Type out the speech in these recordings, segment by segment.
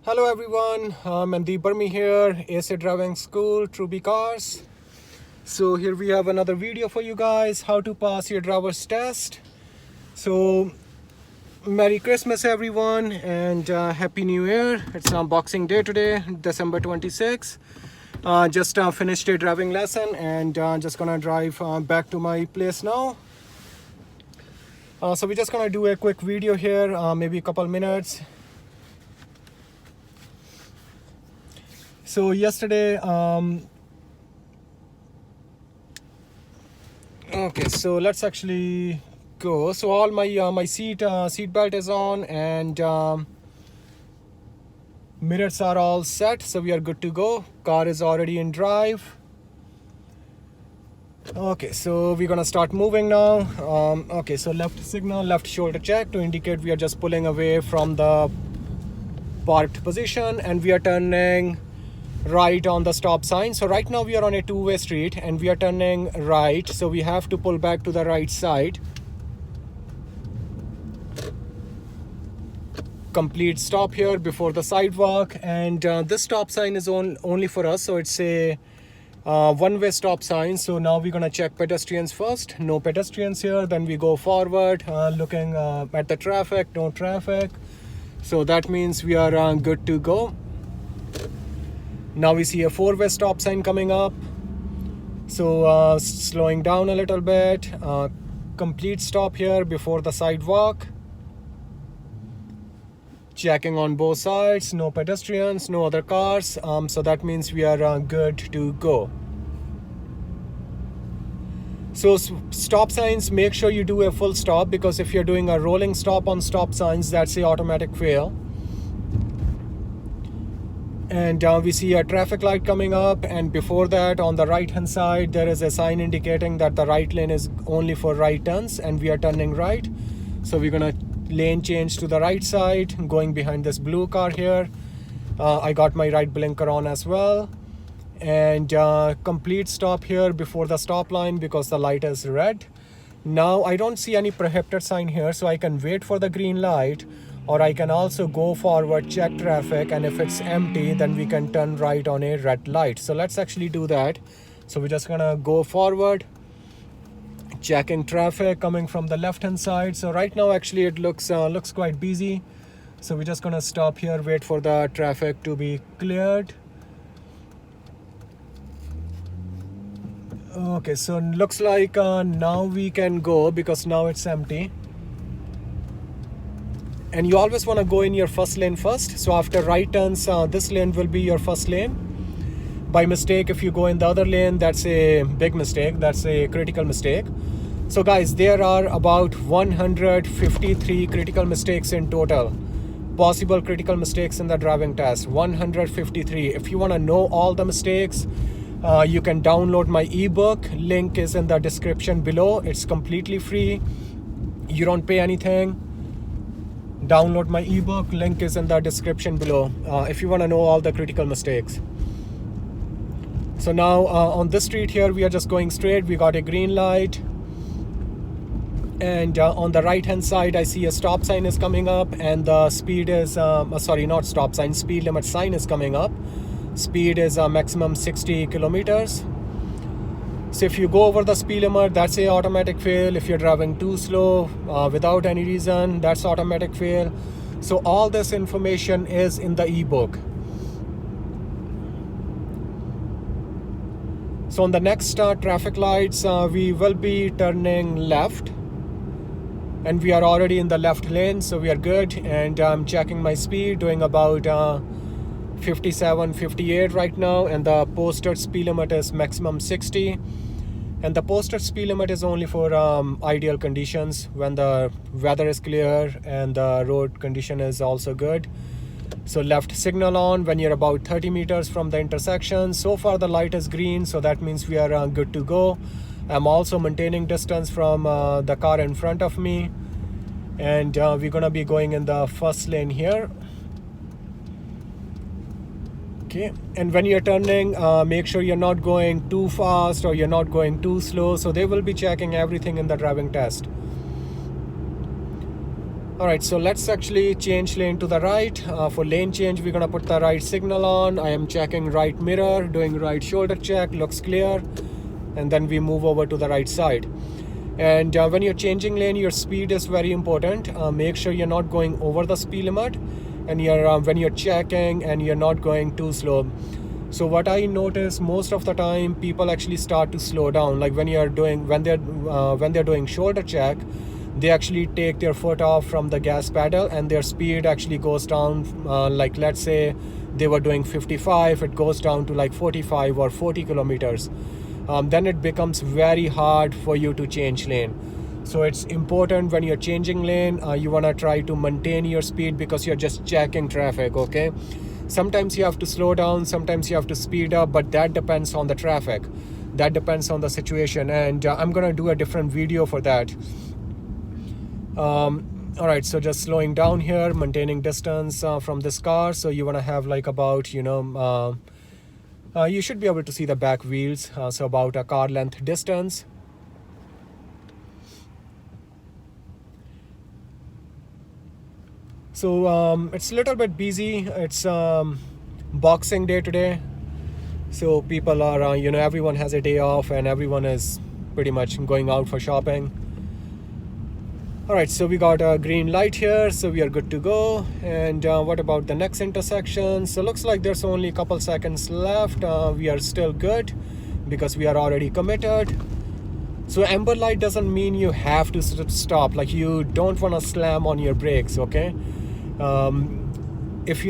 Hello everyone, Mandeep Burmi here, ASA Driving School, Truby Cars. So here we have another video for you guys, how to pass your driver's test. So Merry Christmas everyone and Happy New Year. It's Boxing Day today, December 26th. Just finished a driving lesson and just gonna drive back to my place now. So we're just gonna do a quick video here, maybe a couple minutes. So yesterday, okay, so let's actually go. So all my seat belt is on and mirrors are all set. So we are good to go. Car is already in drive. Okay, so we're gonna start moving now. Okay, so left signal, left shoulder check to indicate we are just pulling away from the parked position and we are turning right on the stop sign. So right now we are on a two-way street and we are turning right, so we have to pull back to the right side. Complete stop here before the sidewalk, and this stop sign is only for us, so it's a one-way stop sign. So now we're gonna check pedestrians first. No pedestrians here. Then we go forward, looking at the traffic. No traffic, so that means we are good to go. Now we see a four-way stop sign coming up, so slowing down a little bit. Complete stop here before the sidewalk. Checking on both sides, no pedestrians, no other cars, so that means we are good to go. So stop signs, make sure you do a full stop, because if you're doing a rolling stop on stop signs, that's a automatic fail. And we see a traffic light coming up, and before that on the right hand side there is a sign indicating that the right lane is only for right turns and we are turning right. So we're gonna lane change to the right side, going behind this blue car here. I got my right blinker on as well, and complete stop here before the stop line because the light is red. Now I don't see any prohibited sign here, so I can wait for the green light, or I can also go forward, check traffic, and if it's empty then we can turn right on a red light. So let's actually do that. So we're just gonna go forward, checking traffic coming from the left hand side. So right now actually it looks quite busy, so we're just gonna stop here, wait for the traffic to be cleared. Okay, so looks like now we can go because now it's empty. And you always want to go in your first lane first. So after right turns, this lane will be your first lane. By mistake, if you go in the other lane, that's a big mistake. That's a critical mistake. So guys, there are about 153 critical mistakes in total. Possible critical mistakes in the driving test, 153. If you want to know all the mistakes, you can download my ebook. Link is in the description below. It's completely free. You don't pay anything. Download my ebook, link is in the description below, if you want to know all the critical mistakes. So now on this street here we are just going straight. We got a green light, and on the right hand side I see a stop sign is coming up, and the speed is sorry, not stop sign, speed limit sign is coming up. Speed is maximum 60 kilometers. So if you go over the speed limit, that's a automatic fail. If you're driving too slow without any reason, that's automatic fail. So all this information is in the ebook. So on the next traffic lights, we will be turning left, and we are already in the left lane, so we are good. And I'm checking my speed, doing about 57, 58 right now, and the posted speed limit is maximum 60. And the posted speed limit is only for ideal conditions, when the weather is clear and the road condition is also good. So left signal on when you're about 30 meters from the intersection. So far the light is green, so that means we are good to go. I'm also maintaining distance from the car in front of me, and we're gonna be going in the first lane here. Okay, and when you're turning, make sure you're not going too fast or you're not going too slow. So they will be checking everything in the driving test. All right, so let's actually change lane to the right. For lane change, we're gonna put the right signal on. I am checking right mirror, doing right shoulder check, looks clear. And then we move over to the right side. And when you're changing lane, your speed is very important. Make sure you're not going over the speed limit, and when you're checking and you're not going too slow. So what I notice most of the time, people actually start to slow down. Like when they're doing shoulder check, they actually take their foot off from the gas pedal and their speed actually goes down. Like let's say they were doing 55, it goes down to like 45 or 40 kilometers. Then it becomes very hard for you to change lane. So it's important when you're changing lane, you want to try to maintain your speed because you're just checking traffic, okay? Sometimes you have to slow down, sometimes you have to speed up, but that depends on the traffic. That depends on the situation, and I'm going to do a different video for that. All right, so just slowing down here, maintaining distance from this car. So you want to have like about, you should be able to see the back wheels, so about a car length distance. So it's a little bit busy. It's Boxing Day today. So people are, everyone has a day off and everyone is pretty much going out for shopping. All right, so we got a green light here, so we are good to go. And what about the next intersection? So looks like there's only a couple seconds left. We are still good because we are already committed. So amber light doesn't mean you have to stop. Like you don't want to slam on your brakes, okay? If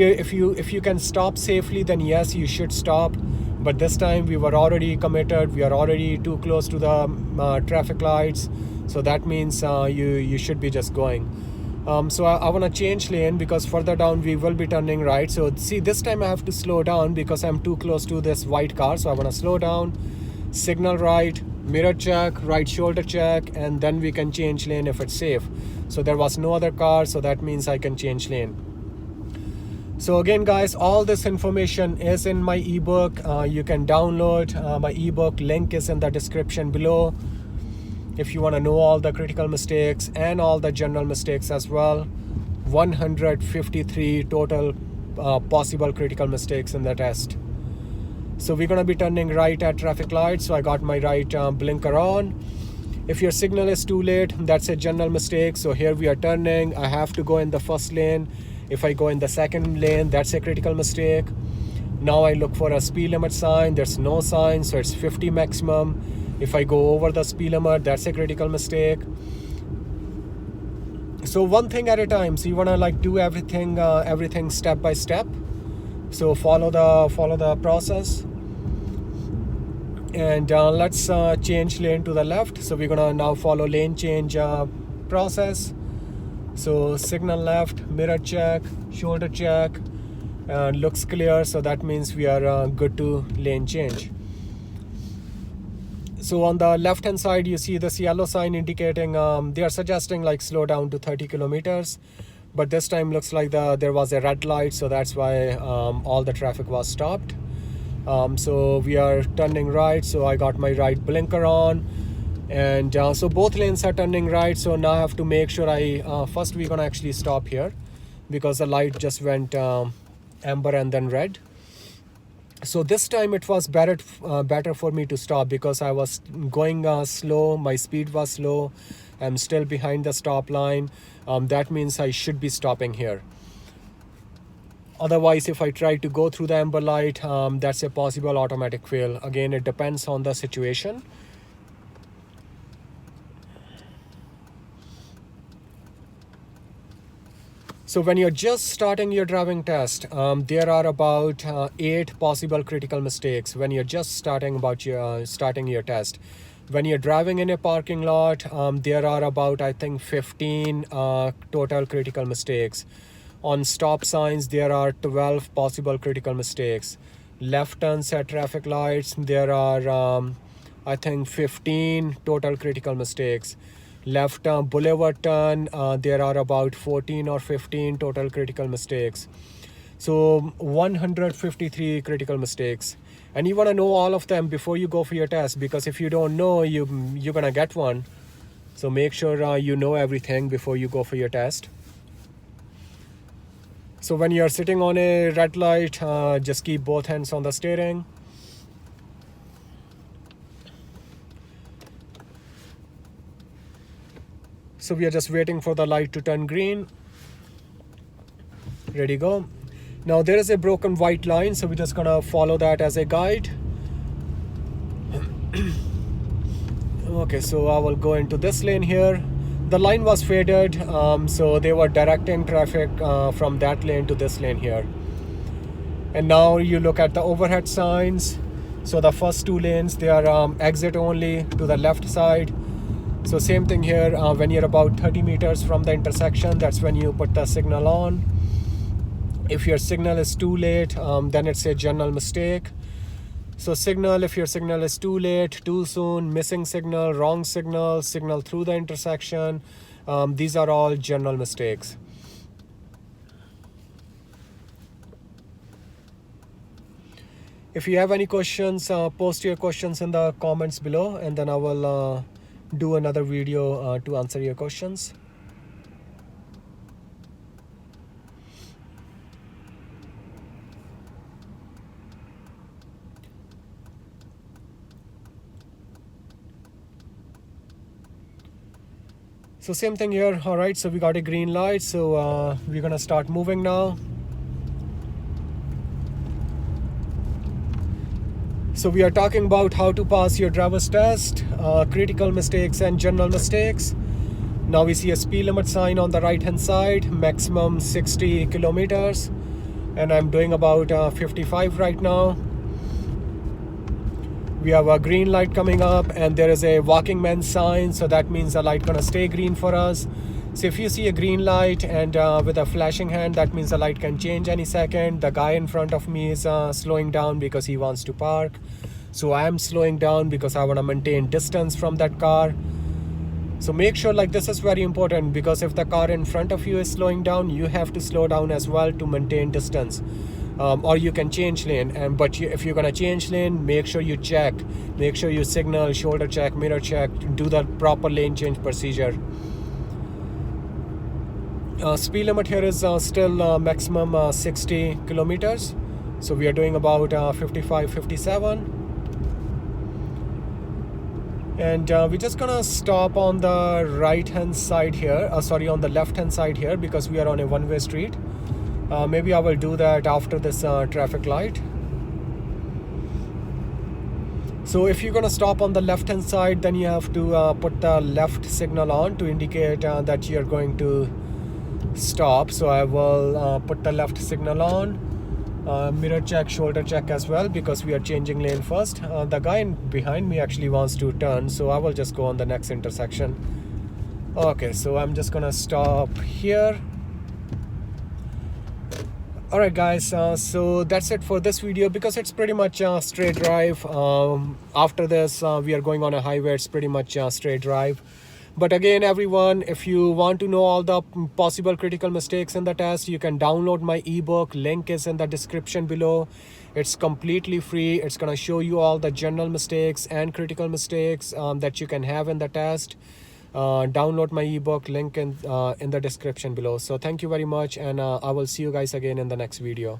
you can stop safely, then yes, you should stop. But this time we were already committed. We are already too close to the traffic lights. So that means you should be just going. So I want to change lane because further down we will be turning right. So see, this time I have to slow down because I'm too close to this white car. So I want to slow down, signal right, mirror check, right shoulder check, and then we can change lane if it's safe. So there was no other car, so that means I can change lane. So again, guys, all this information is in my ebook. You can download my ebook. Link is in the description below. If you want to know all the critical mistakes and all the general mistakes as well. 153 total possible critical mistakes in the test. So we're going to be turning right at traffic lights. So I got my right blinker on. If your signal is too late, that's a general mistake. So here we are turning. I have to go in the first lane. If I go in the second lane, that's a critical mistake. Now I look for a speed limit sign. There's no sign, so it's 50 maximum. If I go over the speed limit, that's a critical mistake. So one thing at a time. So you want to like do everything step by step. So follow the process. And let's change lane to the left. So we're gonna now follow lane change process. So signal left, mirror check, shoulder check, looks clear. So that means we are good to lane change. So on the left hand side, you see this yellow sign indicating they are suggesting like slow down to 30 kilometers. But this time looks like there was a red light, so that's why all the traffic was stopped. So we are turning right, so I got my right blinker on, and so both lanes are turning right. So now I have to make sure first we're gonna actually stop here because the light just went amber and then red. So this time it was better for me to stop because I was going slow, my speed was slow, I'm still behind the stop line. That means I should be stopping here. Otherwise, if I try to go through the amber light, that's a possible automatic fail. Again, it depends on the situation. So when you're just starting your driving test, there are about 8 possible critical mistakes when you're just starting your test. When you're driving in a parking lot, there are about, I think, 15 total critical mistakes. On stop signs, there are 12 possible critical mistakes. Left turns at traffic lights, there are, I think, 15 total critical mistakes. Left boulevard turn, there are about 14 or 15 total critical mistakes. So 153 critical mistakes. And you want to know all of them before you go for your test, because if you don't know, you're going to get one. So make sure you know everything before you go for your test. So when you're sitting on a red light, just keep both hands on the steering. So we are just waiting for the light to turn green. Ready, go. Now there is a broken white line, so we're just gonna follow that as a guide. Okay, so I will go into this lane here. The line was faded, so they were directing traffic from that lane to this lane here. And now you look at the overhead signs. So the first two lanes, they are exit only to the left side. So same thing here, when you're about 30 meters from the intersection, that's when you put the signal on. If your signal is too late, then it's a general mistake. So signal, if your signal is too late, too soon, missing signal, wrong signal, signal through the intersection, these are all general mistakes. If you have any questions, post your questions in the comments below, and then I will do another video to answer your questions. So same thing here. All right, so we got a green light, so we're gonna start moving now. So we are talking about how to pass your driver's test, critical mistakes and general mistakes. Now we see a speed limit sign on the right hand side, maximum 60 kilometers, and I'm doing about 55 right now. We have a green light coming up, and there is a walking man sign, so that means the light gonna stay green for us. So if you see a green light and with a flashing hand, that means the light can change any second. The guy in front of me is slowing down because he wants to park. So I am slowing down because I want to maintain distance from that car. So make sure, like, this is very important, because if the car in front of you is slowing down, you have to slow down as well to maintain distance. Or you can change lane, but if you're gonna change lane, make sure you check, make sure you signal, shoulder check, mirror check, do the proper lane change procedure. Speed limit here is still maximum 60 kilometers, so we are doing about 55, 57. And we're just gonna stop on the right hand side here, on the left hand side here, because we are on a one-way street. Maybe I will do that after this traffic light. So if you're gonna stop on the left hand side, then you have to put the left signal on to indicate that you're going to stop. So I will put the left signal on, mirror check, shoulder check as well, because we are changing lane first. The guy behind me actually wants to turn, so I will just go on the next intersection. Okay, so I'm just gonna stop here. Alright guys, so that's it for this video, because it's pretty much a straight drive. After this we are going on a highway. It's pretty much a straight drive. But again, everyone, if you want to know all the possible critical mistakes in the test, you can download my ebook. Link is in the description below. It's completely free. It's gonna show you all the general mistakes and critical mistakes that you can have in the test. Download my ebook, link in the description below. So thank you very much, and I will see you guys again in the next video.